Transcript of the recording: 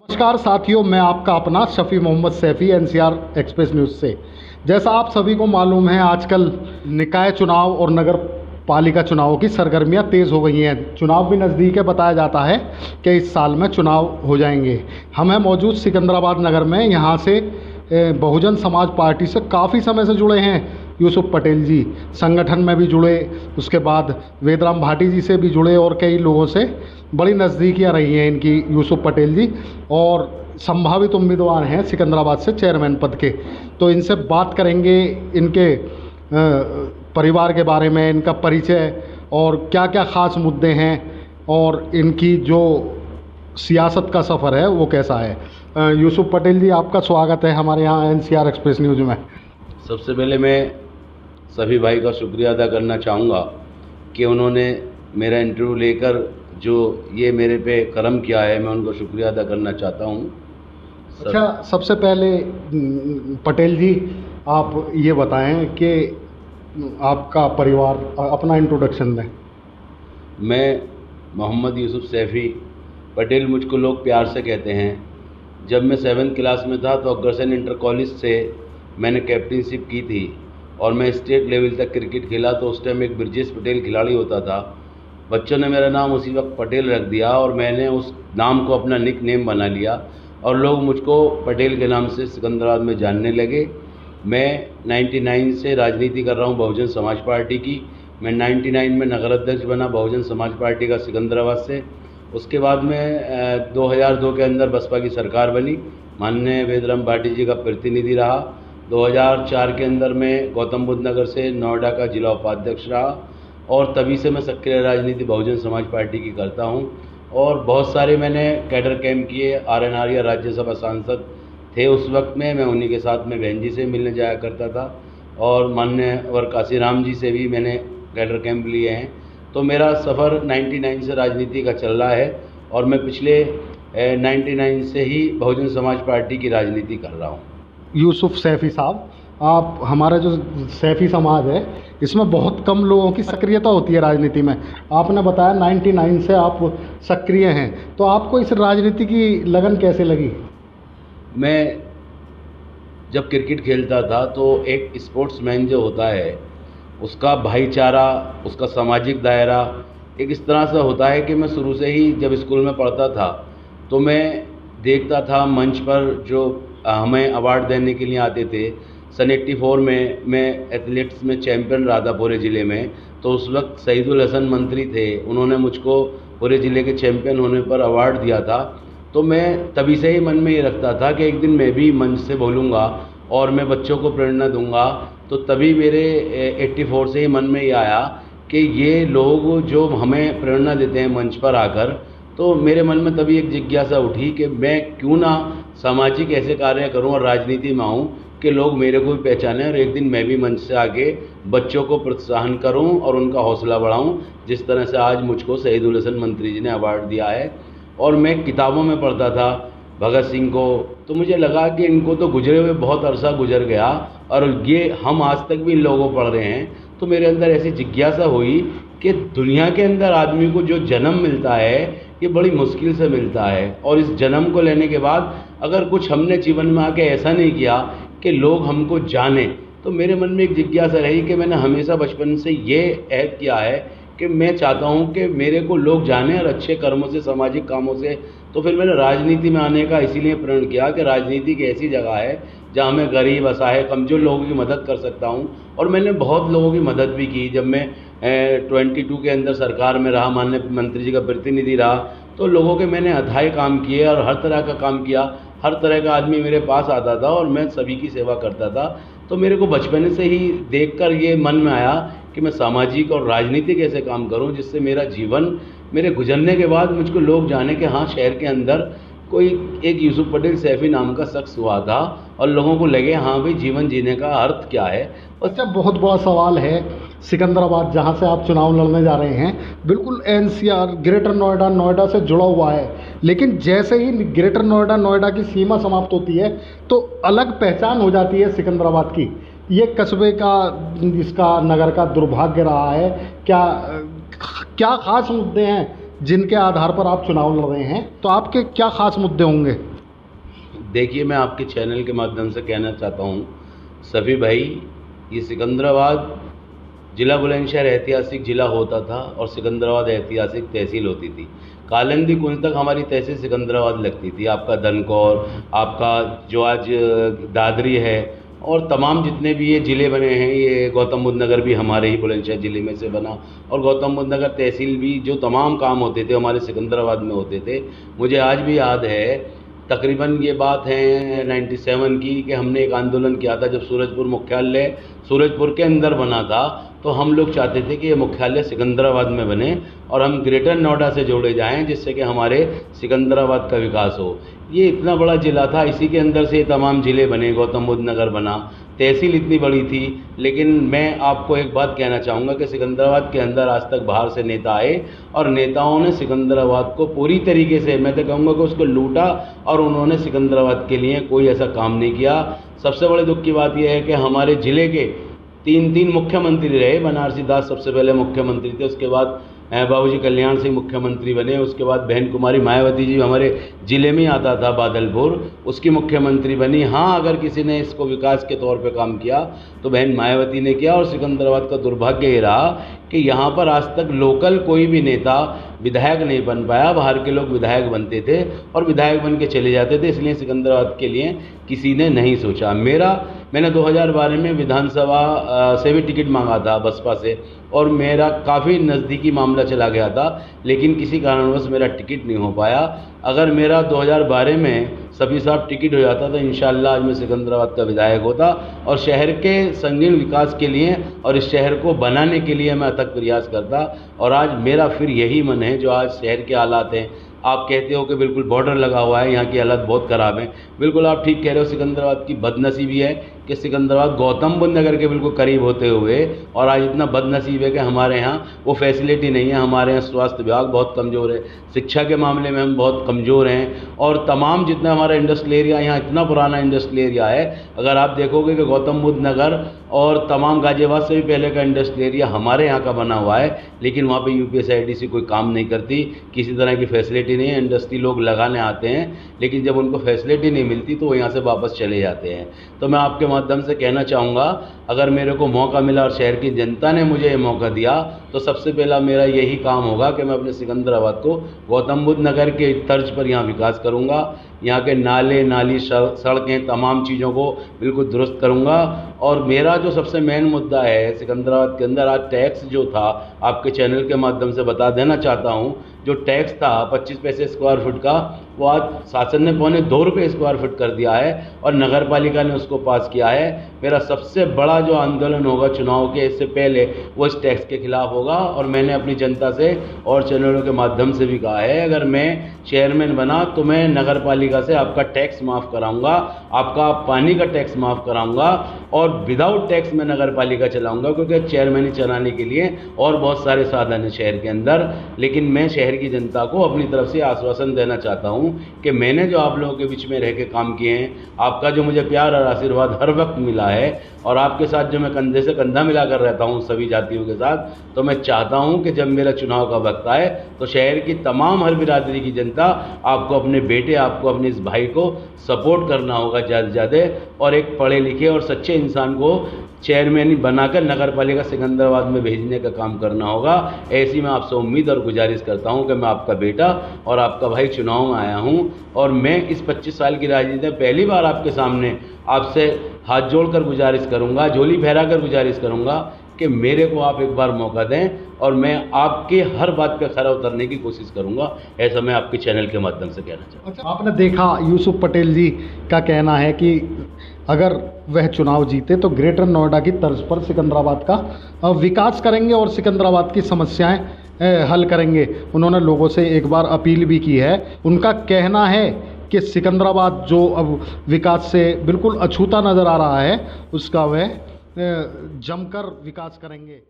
नमस्कार साथियों, मैं आपका अपना Shafi Mohammad Saifi NCR express news से। जैसा आप सभी को मालूम है, आजकल निकाय चुनाव और नगर पालिका चुनावों की सरगर्मियां तेज़ हो गई हैं। चुनाव भी नज़दीक है। बताया जाता है कि इस साल में चुनाव हो जाएंगे। हम हैं मौजूद सिकंदराबाद नगर में। यहाँ से बहुजन समाज पार्टी से काफ़ी समय से जुड़े हैं यूसुफ पटेल जी। संगठन में भी जुड़े, उसके बाद वेदराम भाटी जी से भी जुड़े और कई लोगों से बड़ी नज़दीकियाँ रही हैं इनकी यूसुफ पटेल जी, और संभावित उम्मीदवार हैं सिकंदराबाद से चेयरमैन पद के। तो इनसे बात करेंगे इनके परिवार के बारे में, इनका परिचय और क्या क्या ख़ास मुद्दे हैं और इनकी जो सियासत का सफ़र है वो कैसा है। यूसुफ पटेल जी, आपका स्वागत है हमारे यहाँ एनसीआर एक्सप्रेस न्यूज़ में। सबसे पहले मैं सभी भाई का शुक्रिया अदा करना चाहूँगा कि उन्होंने मेरा इंटरव्यू लेकर जो ये मेरे पे करम किया है, मैं उनको शुक्रिया अदा करना चाहता हूँ। अच्छा, सबसे पहले पटेल जी, आप ये बताएं कि आपका परिवार, अपना इंट्रोडक्शन दें। मैं मोहम्मद यूसुफ सैफ़ी पटेल, मुझको लोग प्यार से कहते हैं। जब मैं 7th क्लास में था तो अग्रसेन इंटर कॉलेज से मैंने कैप्टनशिप की थी और मैं स्टेट लेवल तक क्रिकेट खेला। तो उस टाइम एक ब्रजेश पटेल खिलाड़ी होता था। बच्चों ने मेरा नाम उसी वक्त पटेल रख दिया और मैंने उस नाम को अपना निक नेम बना लिया और लोग मुझको पटेल के नाम से सिकंदराबाद में जानने लगे। मैं 99 से राजनीति कर रहा हूँ बहुजन समाज पार्टी की। मैं 99 में नगर अध्यक्ष बना बहुजन समाज पार्टी का सिकंदराबाद से। उसके बाद में 2002 के अंदर बसपा की सरकार बनी, माननीय वेदराम भाटी जी का प्रतिनिधि रहा। 2004 के अंदर मैं गौतम बुद्ध नगर से नोएडा का जिला उपाध्यक्ष रहा और तभी से मैं सक्रिय राजनीति बहुजन समाज पार्टी की करता हूं। और बहुत सारे मैंने कैडर कैंप किए। आर या राज्यसभा सांसद थे उस वक्त में, मैं उन्हीं के साथ में बहन जी से मिलने जाया करता था और माननीय वर काशीराम जी से भी मैंने कैडर कैंप लिए हैं। तो मेरा सफ़र 99 से राजनीति का चल रहा है और मैं पिछले 99 से ही बहुजन समाज पार्टी की राजनीति कर रहा हूँ। यूसुफ सैफ़ी साहब, आप, हमारा जो सैफ़ी समाज है इसमें बहुत कम लोगों की सक्रियता होती है राजनीति में। आपने बताया 99 से आप सक्रिय हैं, तो आपको इस राजनीति की लगन कैसे लगी? मैं जब क्रिकेट खेलता था तो एक स्पोर्ट्समैन जो होता है उसका भाईचारा, उसका सामाजिक दायरा एक इस तरह से होता है कि मैं शुरू से ही जब स्कूल में पढ़ता था तो मैं देखता था मंच पर जो हमें अवार्ड देने के लिए आते थे। सन 84 में मैं एथलेटिक्स में चैम्पियन रहा था पूरे ज़िले में। तो उस वक्त शहीदुल हसन मंत्री थे, उन्होंने मुझको पूरे ज़िले के चैम्पियन होने पर अवार्ड दिया था। तो मैं तभी से ही मन में ये रखता था कि एक दिन मैं भी मंच से बोलूँगा और मैं बच्चों को प्रेरणा दूंगा। तो तभी मेरे 84 से ही मन में ये आया कि ये लोग जो हमें प्रेरणा देते हैं मंच पर आकर, तो मेरे मन में तभी एक जिज्ञासा उठी कि मैं क्यों ना सामाजिक ऐसे कार्य करूं और राजनीति में आऊँ कि लोग मेरे को भी पहचानें और एक दिन मैं भी मंच से आके बच्चों को प्रोत्साहन करूं और उनका हौसला बढ़ाऊं, जिस तरह से आज मुझको शहीदुल हसन मंत्री जी ने अवार्ड दिया है। और मैं किताबों में पढ़ता था भगत सिंह को, तो मुझे लगा कि इनको तो गुजरे हुए बहुत अरसा गुजर गया और ये हम आज तक भी इन लोगों को पढ़ रहे हैं। तो मेरे अंदर ऐसी जिज्ञासा हुई कि दुनिया के अंदर आदमी को जो जन्म मिलता है ये बड़ी मुश्किल से मिलता है, और इस जन्म को लेने के बाद अगर कुछ हमने जीवन में आके ऐसा नहीं किया कि लोग हमको जाने, तो मेरे मन में एक जिज्ञासा रही कि मैंने हमेशा बचपन से ये ऐद किया है कि मैं चाहता हूँ कि मेरे को लोग जाने और अच्छे कर्मों से, सामाजिक कामों से। तो फिर मैंने राजनीति में आने का इसीलिए प्रण किया कि राजनीति एक ऐसी जगह है जहाँ मैं गरीब, असहाय, कमज़ोर लोगों की मदद कर सकता हूँ। और मैंने बहुत लोगों की मदद भी की। जब मैं 22 के अंदर सरकार में रहा, माननीय मंत्री जी का प्रतिनिधि रहा, तो लोगों के मैंने अथाह काम किए और हर तरह का काम किया। हर तरह का आदमी मेरे पास आता था और मैं सभी की सेवा करता था। तो मेरे को बचपन से ही देखकर ये मन में आया कि मैं सामाजिक और राजनीतिक ऐसे काम करूं जिससे मेरा जीवन, मेरे गुजरने के बाद मुझको लोग जाने कि हाँ, शहर के अंदर कोई एक यूसुफ पटेल सैफ़ी नाम का शख्स हुआ था और लोगों को लगे हाँ भाई, जीवन जीने का अर्थ क्या है। अच्छा, बहुत बड़ा सवाल है। सिकंदराबाद, जहाँ से आप चुनाव लड़ने जा रहे हैं, बिल्कुल एनसीआर, ग्रेटर नोएडा, नोएडा से जुड़ा हुआ है। लेकिन जैसे ही ग्रेटर नोएडा, नोएडा की सीमा समाप्त होती है तो अलग पहचान हो जाती है सिकंदराबाद की। ये कस्बे का, इसका, नगर का दुर्भाग्य रहा है। क्या क्या ख़ास मुद्दे हैं जिनके आधार पर आप चुनाव लड़ रहे हैं? तो आपके क्या ख़ास मुद्दे होंगे? देखिए, मैं आपके चैनल के माध्यम से कहना चाहता हूँ सभी भाई, ये सिकंदराबाद ज़िला बुलंदशहर ऐतिहासिक ज़िला होता था और सिकंदराबाद ऐतिहासिक तहसील होती थी। कालिंदी कुंज तक हमारी तहसील सिकंदराबाद लगती थी। आपका दनकौर, आपका जो आज दादरी है, और तमाम जितने भी ये ज़िले बने हैं, ये गौतम बुद्ध नगर भी हमारे ही बुलंदशहर ज़िले में से बना, और गौतम बुद्ध नगर तहसील भी जो तमाम काम होते थे हमारे सिकंदराबाद में होते थे। मुझे आज भी याद है, तकरीबन ये बात है 97 की, कि हमने एक आंदोलन किया था जब सूरजपुर मुख्यालय सूरजपुर के अंदर बना था, तो हम लोग चाहते थे कि ये मुख्यालय सिकंदराबाद में बने और हम ग्रेटर नोएडा से जोड़े जाएं, जिससे कि हमारे सिकंदराबाद का विकास हो। ये इतना बड़ा ज़िला था, इसी के अंदर से तमाम ज़िले बने, गौतम बुद्ध नगर बना, तहसील इतनी बड़ी थी। लेकिन मैं आपको एक बात कहना चाहूँगा कि सिकंदराबाद के अंदर आज तक बाहर से नेता आए और नेताओं ने सिकंदराबाद को पूरी तरीके से, मैं तो कहूँगा कि उसको लूटा, और उन्होंने सिकंदराबाद के लिए कोई ऐसा काम नहीं किया। सबसे बड़े दुख की बात यह है कि हमारे ज़िले के तीन मुख्यमंत्री रहे। बनारसी दास सबसे पहले मुख्यमंत्री थे, उसके बाद बाबूजी कल्याण सिंह मुख्यमंत्री बने, उसके बाद बहन कुमारी मायावती जी हमारे ज़िले में आता था बादलपुर, उसकी मुख्यमंत्री बनी। हाँ, अगर किसी ने इसको विकास के तौर पे काम किया तो बहन मायावती ने किया। और सिकंदराबाद का दुर्भाग्य ये रहा कि यहाँ पर आज तक लोकल कोई भी नेता विधायक नहीं बन पाया। बाहर के लोग विधायक बनते थे और विधायक बन के चले जाते थे, इसलिए सिकंदराबाद के लिए किसी ने नहीं सोचा। मैंने 2012 में विधानसभा से भी टिकट मांगा था बसपा से, और मेरा काफ़ी नज़दीकी मामला चला गया था, लेकिन किसी कारणवश मेरा टिकट नहीं हो पाया। अगर मेरा 2012 में सभी साहब टिकट हो जाता तो इंशाअल्लाह आज मैं सिकंदराबाद का विधायक होता, और शहर के संगीन विकास के लिए और इस शहर को बनाने के लिए मैं अथक प्रयास करता। और आज मेरा फिर यही मन है, जो आज शहर के हालात हैं, आप कहते हो कि बिल्कुल बॉर्डर लगा हुआ है, यहाँ की हालत बहुत ख़राब है, बिल्कुल आप ठीक कह रहे हो। सिकंदराबाद की बदनसीबी है कि सिकंदराबाद गौतम बुद्ध नगर के बिल्कुल करीब होते हुए, और आज इतना बदनसीब है कि हमारे यहाँ वो फैसिलिटी नहीं है। हमारे यहाँ स्वास्थ्य विभाग बहुत कमज़ोर है, शिक्षा के मामले में हम बहुत कमज़ोर हैं, और तमाम जितना हमारा इंडस्ट्रियल एरिया, यहाँ इतना पुराना इंडस्ट्रियल एरिया है। अगर आप देखोगे कि गौतम बुद्ध नगर और तमाम गाज़ियाबाद से भी पहले का इंडस्ट्रियल एरिया हमारे यहाँ का बना हुआ है, लेकिन वहाँ पे यूपीएसआईडीसी कोई काम नहीं करती, किसी तरह की फैसिलिटी नहीं है। इंडस्ट्री लोग लगाने आते हैं, लेकिन जब उनको फैसिलिटी नहीं मिलती तो वो यहाँ से वापस चले जाते हैं। तो मैं आपके माध्यम से कहना चाहूँगा, अगर मेरे को मौका मिला और शहर की जनता ने मुझे ये मौका दिया, तो सबसे पहला मेरा यही काम होगा कि मैं अपने सिकंदराबाद को गौतम बुद्ध नगर के तर्ज पर यहाँ विकास करूँगा। यहाँ के नाले नाली सड़कें तमाम चीज़ों को बिल्कुल दुरुस्त करूँगा। और मेरा जो सबसे मेन मुद्दा है सिकंदराबाद के अंदर, आज टैक्स जो था, आपके चैनल के माध्यम से बता देना चाहता हूँ, जो टैक्स था 25 पैसे स्क्वायर फुट का, वो आज शासन ने पौने 2 रुपये स्क्वायर फुट कर दिया है और नगर पालिका ने उसको पास किया है। मेरा सबसे बड़ा जो आंदोलन होगा चुनाव के इससे पहले, वो इस टैक्स के खिलाफ होगा। और मैंने अपनी जनता से और चैनलों के माध्यम से भी कहा है, अगर मैं चेयरमैन बना तो मैं नगर पालिका से आपका टैक्स माफ़ कराऊंगा, आपका पानी का टैक्स माफ़ कराऊंगा, और विदाउट टैक्स मैं नगर पालिका चलाऊंगा, क्योंकि चेयरमैनी चलाने के लिए और बहुत सारे साधन हैं शहर के अंदर। लेकिन मैं शहर की जनता को अपनी तरफ से आश्वासन देना चाहता हूं कि मैंने जो आप लोगों के बीच में रह के काम किए हैं, आपका जो मुझे प्यार और आशीर्वाद हर वक्त मिला है, और आपके साथ जो मैं कंधे से कंधा मिलाकर रहता हूं सभी जातियों के साथ, तो मैं चाहता हूं कि जब मेरा चुनाव का वक्त आए तो शहर की तमाम हर बिरादरी की जनता, आपको अपने बेटे, आपको अपने इस भाई को सपोर्ट करना होगा ज़्यादा से ज़्यादा, और एक पढ़े लिखे और सच्चे इंसान को चेयरमैन बनाकर नगर पालिका सिकंदराबाद में भेजने का काम करना होगा। ऐसी मैं आपसे उम्मीद और गुजारिश करता हूं कि मैं आपका बेटा और आपका भाई चुनाव में आया हूं, और मैं इस 25 साल की राजनीति में पहली बार आपके सामने आपसे हाथ जोड़कर गुजारिश करूंगा, झोली फहराकर गुजारिश करूंगा कि मेरे को आप एक बार मौका दें, और मैं आपके हर बात पे खरा उतरने की कोशिश करूंगा। ऐसा मैं आपके चैनल के माध्यम से कहना चाहता हूँ। अच्छा, आपने देखा यूसुफ पटेल जी का कहना है कि अगर वह चुनाव जीते तो ग्रेटर नोएडा की तर्ज पर सिकंदराबाद का विकास करेंगे और सिकंदराबाद की समस्याएं हल करेंगे। उन्होंने लोगों से एक बार अपील भी की है। उनका कहना है कि सिकंदराबाद जो अब विकास से बिल्कुल अछूता नज़र आ रहा है, उसका वह जमकर विकास करेंगे।